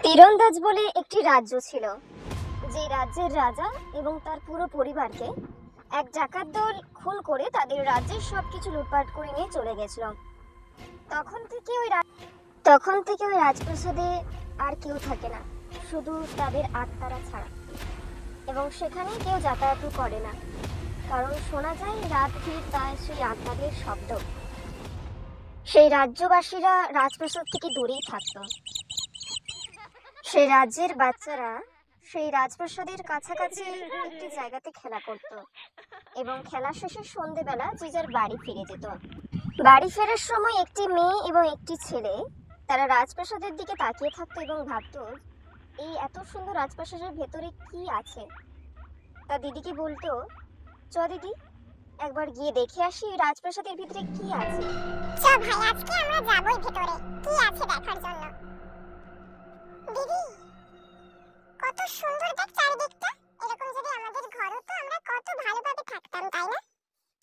তীরন্দাজ বলে একটি রাজ্য ছিল, যে রাজ্যের রাজা এবং তার পুরো পরিবারকে এক ডাকাত দল খুন করে তাদের রাজ্যের সবকিছু লুটপাট করে নিয়ে চলে গেছিল। তখন থেকে ওই রাজপ্রাসাদে আর কেউ থাকে না, শুধু তাদের আত্মারা ছাড়া। এবং সেখানে কেউ যাতায়াতও করে না, কারণ শোনা যায় রাত ভিড় তাই সেই আত্মাদের শব্দ। সেই রাজ্যবাসীরা রাজপ্রাসাদ থেকে দূরেই থাকতো। সেই রাজ্যের বাচ্চারা সেই রাজপ্রাসাদের কাছাকাছি একটি জায়গাতে খেলা করত এবং খেলা শেষে সন্ধেবেলা যে যার বাড়ি ফিরে যেত। বাড়ি ফেরার সময় একটি মেয়ে এবং একটি ছেলে তারা রাজপ্রাসাদের দিকে তাকিয়ে থাকতো এবং ভাবতো, এই এত সুন্দর রাজপ্রাসাদের ভেতরে কি আছে। তা দিদিকে বলতো, চ দিদি, একবার গিয়ে দেখে আসি রাজপ্রাসাদের ভিতরে কি আছে। চ ভাই, আজকে আমরা যাবই ভেতরে কি আছে দেখার জন্য। দিদি, কত সুন্দর দেখ চারিদিকটা। এরকম যদি আমাদের ঘর হতো আমরা কত ভালোভাবে থাকতাম, তাই না?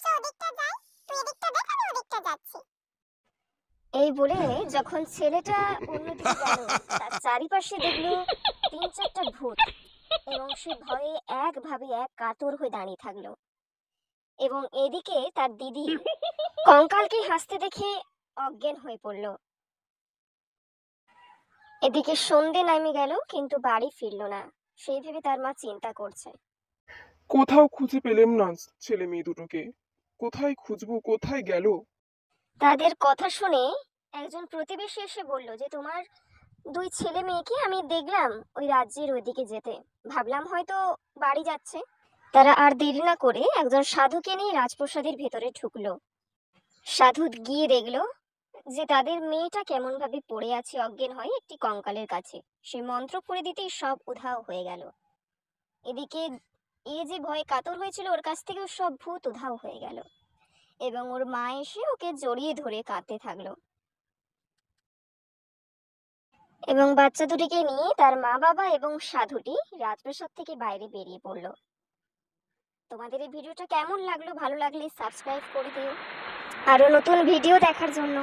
চ ওদিকটা যাই, তুই এদিকটা দেখ, আমি ওদিকটা যাচ্ছি। এই বলে যখন ছেলেটা অন্যদিকে গেল, তার চারিপাশে দেখলো 3-4টা ভূত এবং সে ভয়ে এক কাতর হয়ে দাঁড়িয়ে থাকলো। এবং এদিকে তার দিদি কঙ্কালকে হাসতে দেখে অজ্ঞান হয়ে পড়ল। এদিকে সন্ধে নামে গেল, কিন্তু বাড়ি ফিরলো না। সেই ভেবে তার মা চিন্তা করছে। কোথাও খুঁজে পেলাম না ছেলে মেয়ে দুটোকে। কোথায় খুঁজবো, কোথায় গেল? তাদের কথা শুনে একজন প্রতিবেশী এসে বলল যে, তোমার 2 ছেলে মেয়েকে আমি দেখলাম ওই রাজ্যের ওইদিকে যেতে, ভাবলাম হয়তো বাড়ি যাচ্ছে। তারা আর দেরি না করে একজন সাধুকে নিয়ে রাজপ্রাসাদের ভেতরে ঢুকলো। সাধু গিয়ে দেখলো যে তাদের মেয়েটা কেমন ভাবে পড়ে আছে অজ্ঞান হয়ে একটি কঙ্কালের কাছে। সে মন্ত্র পড়ে দিতেই সব উধাও হয়ে গেল। এদিকে এ যে ভয়ে কাতর হয়েছিল, ওর কাছ থেকেও সব ভূত উধাও হয়ে গেল এবং ওর মা এসে ওকে জড়িয়ে ধরে কাঁদতে থাকলো। এবং বাচ্চা দুটিকে নিয়ে তার মা বাবা এবং সাধুটি রাজপ্রাসাদ থেকে বাইরে বেরিয়ে পড়লো। তোমাদের এই ভিডিওটা কেমন লাগলো? ভালো লাগলে সাবস্ক্রাইব করে দিও আরো নতুন ভিডিও দেখার জন্য।